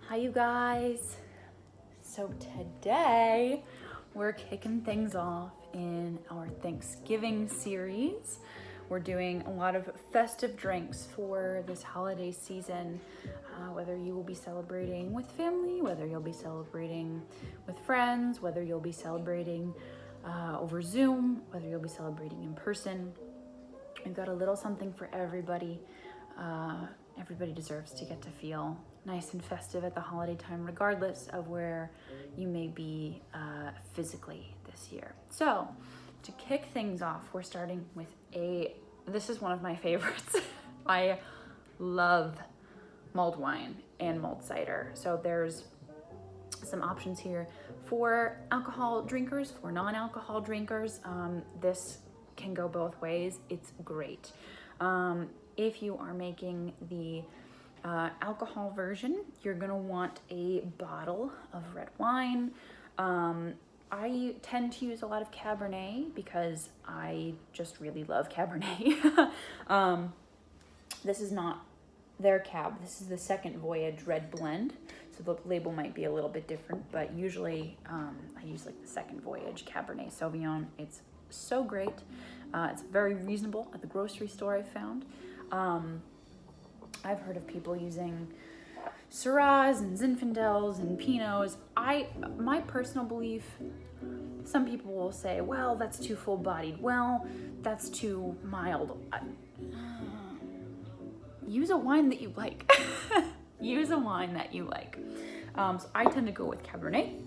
Hi you guys. So today we're kicking things off in our Thanksgiving series. We're doing a lot of festive drinks for this holiday season, whether you will be celebrating with family, whether you'll be celebrating with friends, whether you'll be celebrating over Zoom, whether you'll be celebrating in person. We've got a little something for everybody. Everybody deserves to get to feel nice and festive at the holiday time, regardless of where you may be physically this year. So to kick things off, we're starting with this is one of my favorites. I love mulled wine and mulled cider. So there's some options here for alcohol drinkers, for non-alcohol drinkers. This can go both ways. It's great. If you are making the alcohol version, you're gonna want a bottle of red wine. I tend to use a lot of Cabernet because I just really love Cabernet. This is not their cab. This is the Second Voyage Red Blend. So the label might be a little bit different, but usually I use like the Second Voyage Cabernet Sauvignon. It's so great. It's very reasonable at the grocery store, I've found. I've heard of people using Syrahs and Zinfandels and Pinots. My personal belief, some people will say, well, that's too full-bodied. Well, that's too mild. Use a wine that you like. Use a wine that you like. So I tend to go with Cabernet.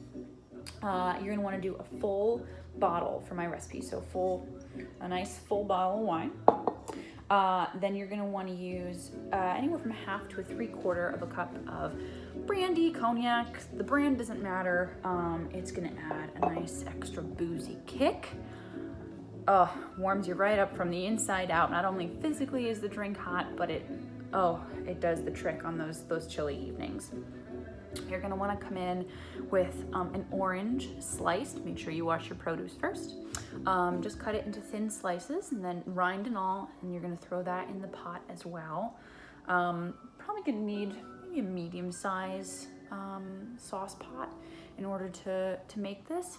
You're gonna wanna do a full bottle for my recipe. So a nice full bottle of wine. Then you're gonna wanna use anywhere from 1/2 to 3/4 of a cup of brandy, cognac. The brand doesn't matter. It's gonna add a nice extra boozy kick. Warms you right up from the inside out. Not only physically is the drink hot, but it does the trick on those chilly evenings. You're gonna wanna come in with an orange sliced. Make sure you wash your produce first. Just cut it into thin slices and then rind and all, and you're gonna throw that in the pot as well. Probably gonna need maybe a medium size sauce pot in order to make this.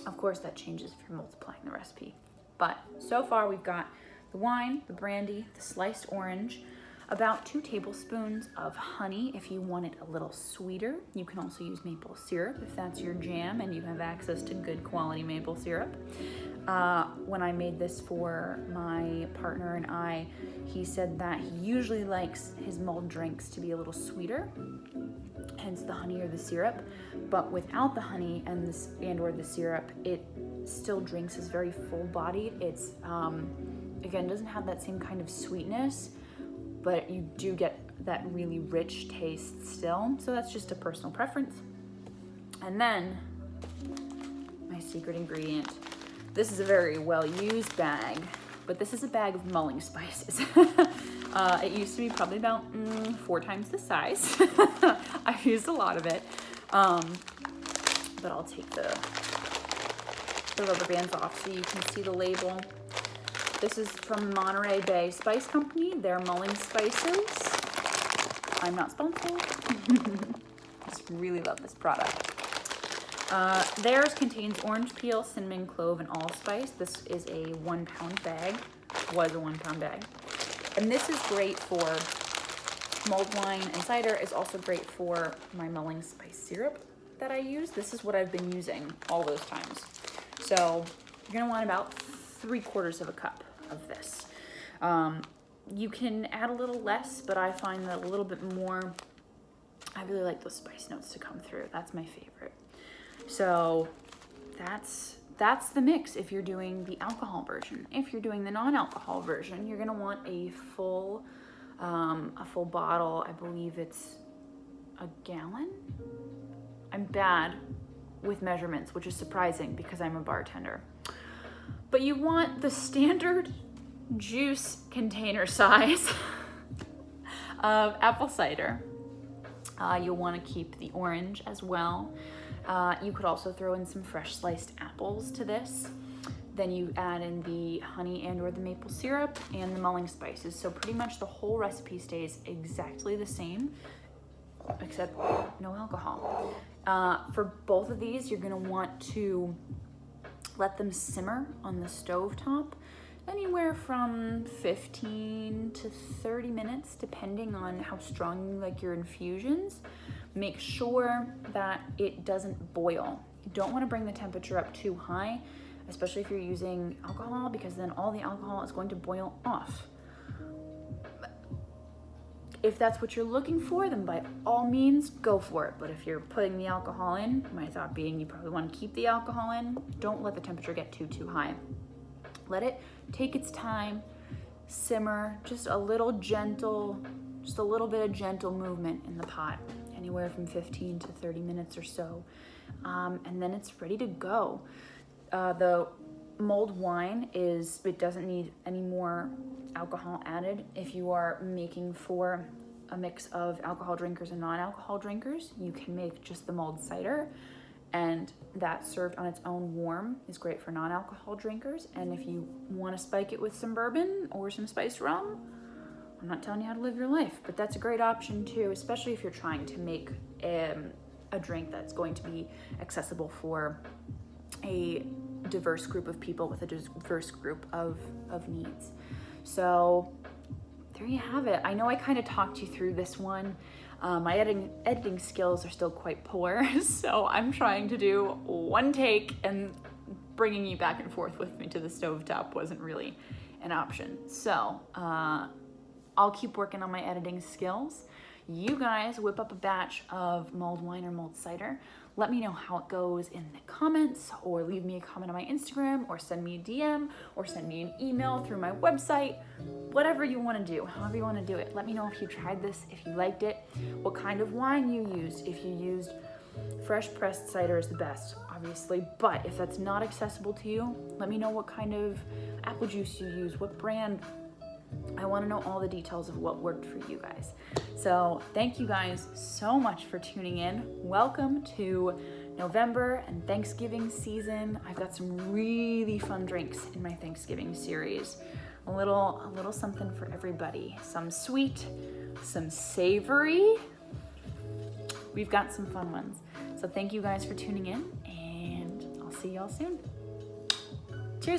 Of course, that changes if you're multiplying the recipe. But so far we've got the wine, the brandy, the sliced orange, about 2 tablespoons of honey if you want it a little sweeter. You can also use maple syrup if that's your jam and you have access to good quality maple syrup. When I made this for my partner and I, he said that he usually likes his mulled drinks to be a little sweeter, hence the honey or the syrup. But without the honey and or the syrup, it still drinks is very full-bodied. It's again, doesn't have that same kind of sweetness, but you do get that really rich taste still. So that's just a personal preference. And then my secret ingredient. This is a very well-used bag, but this is a bag of mulling spices. It used to be probably about 4 times the size. I've used a lot of it, but I'll take the rubber bands off so you can see the label. This is from Monterey Bay Spice Company. They're mulling spices. I'm not sponsored. Just really love this product. Theirs contains orange peel, cinnamon, clove, and allspice. This is a 1 pound bag. Was a 1 pound bag. And this is great for mulled wine and cider. It's also great for my mulling spice syrup that I use. This is what I've been using all those times. So you're gonna want about 3/4 of a cup of this. You can add a little less, but I find that a little bit more, I really like those spice notes to come through. That's my favorite. So that's the mix if you're doing the alcohol version. If you're doing the non-alcohol version, you're gonna want a full bottle. I believe it's a gallon. I'm bad with measurements, which is surprising because I'm a bartender. But you want the standard juice container size of apple cider. You'll want to keep the orange as well. You could also throw in some fresh sliced apples to this. Then you add in the honey and or the maple syrup and the mulling spices. So pretty much the whole recipe stays exactly the same, except no alcohol. For both of these, you're gonna want to let them simmer on the stove top anywhere from 15 to 30 minutes, depending on how strong you like your infusions. Make sure that it doesn't boil. You don't want to bring the temperature up too high, especially if you're using alcohol, because then all the alcohol is going to boil off. If that's what you're looking for, then by all means, go for it. But if you're putting the alcohol in, my thought being you probably want to keep the alcohol in, don't let the temperature get too high. Let it take its time, simmer, just a little bit of gentle movement in the pot, anywhere from 15 to 30 minutes or so. And then it's ready to go. The mulled wine it doesn't need any more alcohol added. If you are making for a mix of alcohol drinkers and non-alcohol drinkers, you can make just the mulled cider, and that served on its own warm is great for non-alcohol drinkers. And if you want to spike it with some bourbon or some spiced rum, I'm not telling you how to live your life, but that's a great option too, especially if you're trying to make a drink that's going to be accessible for a diverse group of people with a diverse group of needs. So there you have it. I know I kind of talked you through this one. My editing skills are still quite poor, so I'm trying to do one take, and bringing you back and forth with me to the stovetop wasn't really an option. So I'll keep working on my editing skills. You guys whip up a batch of mulled wine or mulled cider. Let me know how it goes in the comments, or leave me a comment on my Instagram, or send me a DM, or send me an email through my website. Whatever you want to do, however you want to do it. Let me know if you tried this, if you liked it, what kind of wine you used. If you used fresh pressed cider is the best, obviously, but if that's not accessible to you, let me know what kind of apple juice you use, what brand. I want to know all the details of what worked for you guys. So thank you guys so much for tuning in. Welcome to November and Thanksgiving season. I've got some really fun drinks in my Thanksgiving series. A little something for everybody. Some sweet, some savory. We've got some fun ones. So thank you guys for tuning in, and I'll see y'all soon.